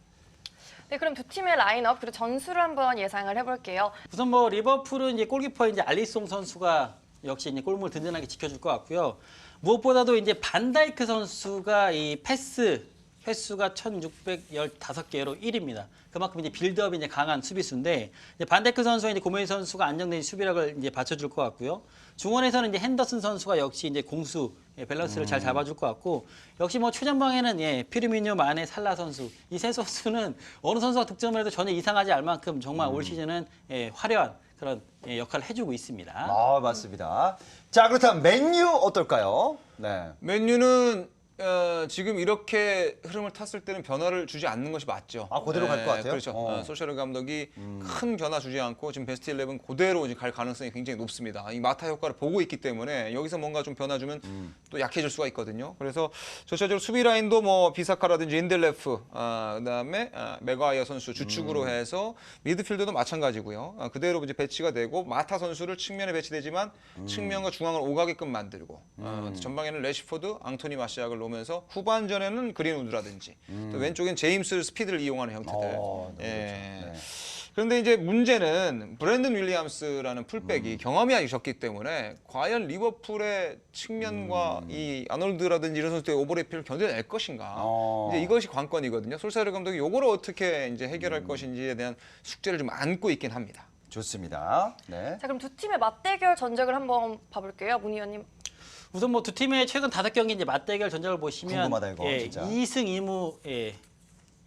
네, 그럼 두 팀의 라인업 그리고 전술을 한번 예상을 해볼게요. 우선 뭐 리버풀은 이제 골키퍼 이제 알리송 선수가 역시 이제 골문을 든든하게 지켜줄 것 같고요. 무엇보다도 이제 반다이크 선수가 이 패스 횟수가 1,615개로 1위입니다. 그만큼 이제 빌드업이 이제 강한 수비수인데 이제 반데크 선수와 이제 고메이 선수가 안정된 수비력을 이제 받쳐줄 것 같고요. 중원에서는 이제 핸더슨 선수가 역시 이제 공수 밸런스를 잘 잡아줄 것 같고 역시 뭐 최전방에는 피르미뉴, 마네, 살라 선수 이 세 선수는 어느 선수가 득점을 해도 전혀 이상하지 않을 만큼 정말 올 시즌은 화려한 그런 역할을 해주고 있습니다. 맞습니다. 자, 그렇다면 맨유 어떨까요? 네. 맨유는 지금 이렇게 흐름을 탔을 때는 변화를 주지 않는 것이 맞죠. 그대로 갈 것 같아요? 그렇죠. 소셜 감독이 큰 변화 주지 않고 지금 베스트 11 그대로 이제 갈 가능성이 굉장히 높습니다. 이 마타 효과를 보고 있기 때문에 여기서 뭔가 좀 변화 주면 또 약해질 수가 있거든요. 그래서 전체적으로 수비 라인도 뭐 비사카라든지 인델레프, 그다음에 맥과이어 선수 주축으로 해서 미드필더도 마찬가지고요. 그대로 이제 배치가 되고 마타 선수를 측면에 배치되지만 측면과 중앙을 오가게끔 만들고 전방에는 레시포드, 앙토니 마시악을 놓으면서 후반전에는 그린우드라든지 또 왼쪽엔 제임스 스피드를 이용하는 형태들. 너무 예. 좋죠. 네. 그런데 이제 문제는 브랜든 윌리엄스라는 풀백이 경험이 아직 적기 때문에 과연 리버풀의 측면과 이 아놀드라든지 이런 선수들의 오버래핑을 견뎌낼 것인가. 이제 이것이 관건이거든요. 솔샤르 감독이 이거를 어떻게 이제 해결할 것인지에 대한 숙제를 좀 안고 있긴 합니다. 좋습니다. 네. 자, 그럼 두 팀의 맞대결 전적을 한번 봐볼게요, 문 의원님. 우선 뭐 두 팀의 최근 5경기 이제 맞대결 전적을 보시면 궁금하다, 이거, 진짜. 2승 2무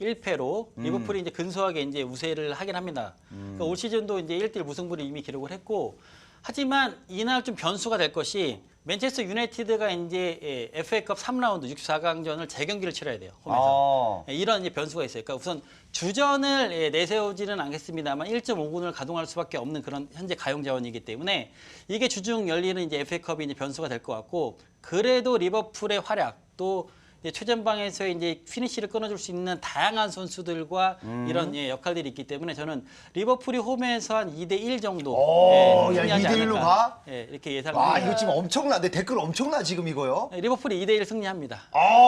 1패로 리버풀이 이제 근소하게 이제 우세를 하긴 합니다. 그러니까 올 시즌도 이제 1대1 무승부를 이미 기록을 했고, 하지만 이날 좀 변수가 될 것이 맨체스터 유나이티드가 이제 FA컵 3라운드 64강전을 재경기를 치러야 돼요. 홈에서. 이런 이제 변수가 있어요. 그러니까 우선 주전을 내세우지는 않겠습니다만 1.5군을 가동할 수밖에 없는 그런 현재 가용 자원이기 때문에 이게 주중 열리는 이제 FA컵이 이제 변수가 될 것 같고, 그래도 리버풀의 활약 또 이제 최전방에서의 이제 피니시를 끊어줄 수 있는 다양한 선수들과 이런 역할들이 있기 때문에 저는 리버풀이 홈에서 한 2대1 정도 야, 승리하지 2대 1로 않을까. 가? 이렇게 와, 예상합니다. 이거 지금 엄청난데 댓글 엄청나 지금 이거요. 리버풀이 2대1 승리합니다.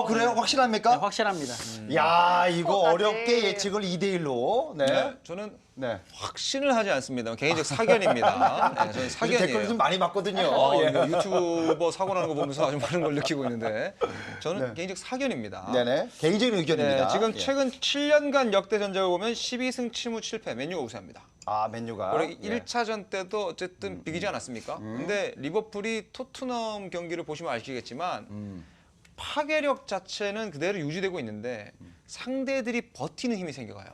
그래요? 확실합니까? 확실합니다. 야, 이거 스코어까지. 어렵게 예측을 2대 1로. 네. 네, 저는 네. 확신을 하지 않습니다. 개인적 사견입니다. 네, 저는 요즘 댓글 사견이에요. 좀 많이 받거든요. 예. 이거 유튜버 사고 나는 거 보면서 아주 많은 걸 느끼고 있는데 저는 네. 개인적 사견입니다. 네네. 개인적인 의견입니다. 네, 지금 예. 최근 7년간 역대 전적을 보면 12승 7무 7패 맨유가 우세합니다. 맨유가. 원래 예. 1차전 때도 어쨌든 비기지 않았습니까? 근데 리버풀이 토트넘 경기를 보시면 아시겠지만 파괴력 자체는 그대로 유지되고 있는데 상대들이 버티는 힘이 생겨가요.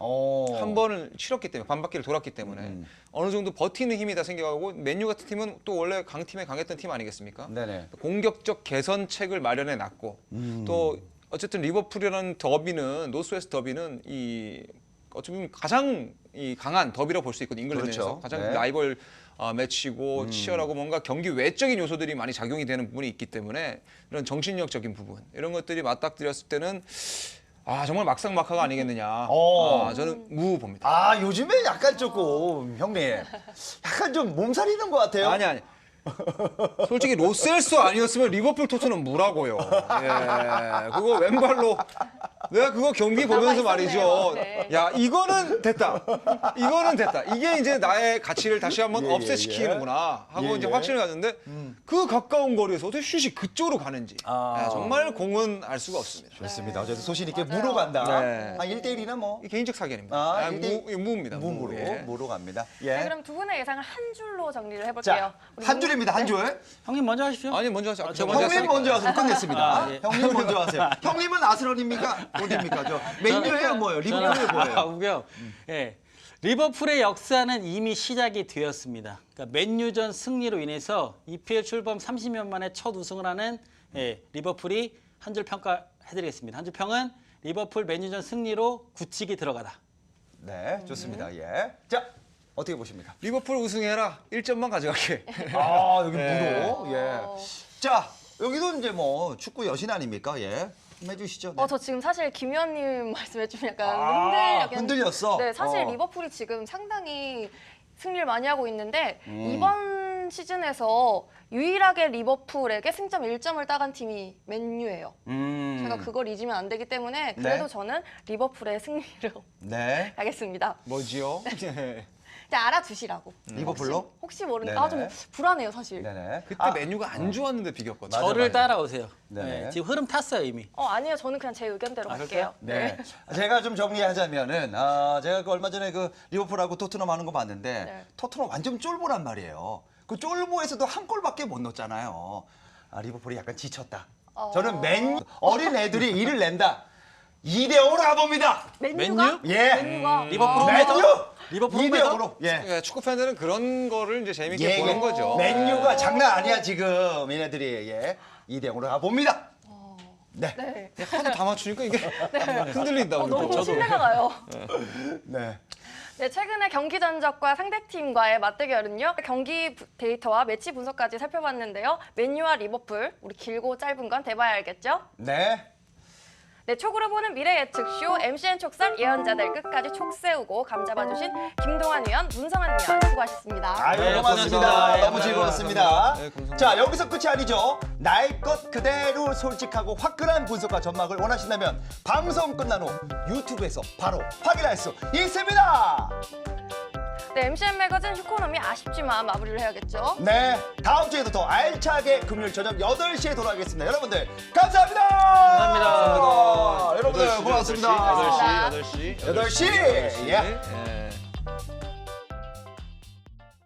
한 번을 치렀기 때문에 반바퀴를 돌았기 때문에 어느 정도 버티는 힘이 다 생겨가고 맨유 같은 팀은 또 원래 강팀에 강했던 팀 아니겠습니까? 네네. 공격적 개선책을 마련해 놨고 또 어쨌든 리버풀이라는 더비는 노스웨스트 더비는 이 어떻게 보면 가장 이 강한 더비라고 볼 수 있거든요. 잉글랜드에서 그렇죠. 가장 네. 라이벌 매치고 치열하고 뭔가 경기 외적인 요소들이 많이 작용이 되는 부분이 있기 때문에 이런 정신력적인 부분 이런 것들이 맞닥뜨렸을 때는 정말 막상막하가 아니겠느냐. 저는 무 봅니다. 요즘에 약간 조금 형님 약간 좀 몸살이는 것 같아요. 아니. 솔직히 로셀소 아니었으면 리버풀 토트넘 무라고요. 예, 그거 왼발로 내가 그거 경기 보면서 말이죠. 네. 야, 이거는 됐다. 이거는 됐다. 이게 이제 나의 가치를 다시 한번 예, 업셋시키는구나 하고 예, 이제 예. 확신을 가졌는데 그 가까운 거리에서 어떻게 슛이 그쪽으로 가는지 정말 공은 알 수가 없습니다. 좋습니다. 어쨌든 소신 있게 맞아요. 무로 간다. 네. 1대 1이나 뭐 이 개인적 사견입니다. 1대1. 무입니다. 무로 예. 무로 갑니다. 네, 예. 그럼 두 분의 예상을 한 줄로 정리를 해볼게요. 자, 우리 한 문- 줄입니다. 한 줄. 형님 먼저 하십시오. 아니 먼저 하세요. 저 먼저 형님 했으니까. 먼저 하세요. 끝냈습니다. 예. 형님 먼저 하세요. 형님은 아스널입니까? 어디입니까? 저 맨유예요, 뭐예요? 리버풀이에요, 뭐예요? 우겨. 예. 리버풀의 역사는 이미 시작이 되었습니다. 그러니까 맨유전 승리로 인해서 EPL 출범 30년 만에 첫 우승을 하는 리버풀이 한 줄 평가해드리겠습니다. 한 줄 평은 리버풀 맨유전 승리로 굳히기 들어가다. 네, 좋습니다. 예. 자, 어떻게 보십니까? 리버풀 우승해라. 1점만 가져갈게. 여기 네. 무로. 예. 자, 여기도 이제 뭐 축구 여신 아닙니까? 예. 좀 해주시죠. 네. 저 지금 사실 김 의원님 말씀에 좀 약간 흔들렸어? 네, 사실 어. 리버풀이 지금 상당히 승리를 많이 하고 있는데 이번 시즌에서 유일하게 리버풀에게 승점 1점을 따간 팀이 맨유예요. 제가 그걸 잊으면 안 되기 때문에 그래도 네. 저는 리버풀의 승리로 네. 가겠습니다. 뭐지요? 이제 알아두시라고. 리버풀로? 혹시 모르니까 네네. 좀 불안해요, 사실. 네네. 그때 메뉴가 안 좋았는데 비겼거든요. 맞아, 저를 맞아. 따라오세요. 네네. 예, 지금 흐름 탔어요 이미. 아니요, 저는 그냥 제 의견대로 갈게요. 네. 제가 좀 정리하자면은 제가 그 얼마 전에 그 리버풀하고 토트넘 하는 거 봤는데 네. 토트넘 완전 쫄보란 말이에요. 그 쫄보에서도 한 골밖에 못 넣었잖아요. 리버풀이 약간 지쳤다. 저는 어린 애들이 일을 낸다. 2대 0으로 가봅니다. 맨유가? 예. 맨유가? 리버풀 맨유. 리버풀 2대 홈에서? 0으로. 예. 예, 축구 팬들은 그런 거를 이제 재밌게 보는 거죠. 맨유가 장난 아니야 지금 얘네들이. 예. 2대 0으로 가봅니다. 네. 네. 하나 다 맞추니까 이게 흔들린다. 우리 너무 또. 신뢰가 가요. 네. 네, 최근에 경기 전적과 상대팀과의 맞대결은요. 경기 데이터와 매치 분석까지 살펴봤는데요. 맨유와 리버풀, 우리 길고 짧은 건 대봐야 알겠죠? 네. 네, 촉으로 보는 미래 예측쇼 MCN 촉살 예언자들 끝까지 촉 세우고 감 잡아주신 김동환 위원, 문성환 위원 수고하셨습니다. 아유, 네, 고맙습니다. 고맙습니다. 너무 네, 즐거웠습니다. 감사합니다. 네, 감사합니다. 자, 여기서 끝이 아니죠. 날 것 그대로 솔직하고 화끈한 분석과 전망을 원하신다면 방송 끝난 후 유튜브에서 바로 확인할 수 있습니다. 네, MCN 매거진 휴코노미 아쉽지만 마무리를 해야겠죠. 네, 다음 주에도 더 알차게 금요일 저녁 8시에 돌아오겠습니다. 여러분들 감사합니다. 감사합니다. 여러분들 고맙습니다. 8시. 8시. 예. 예.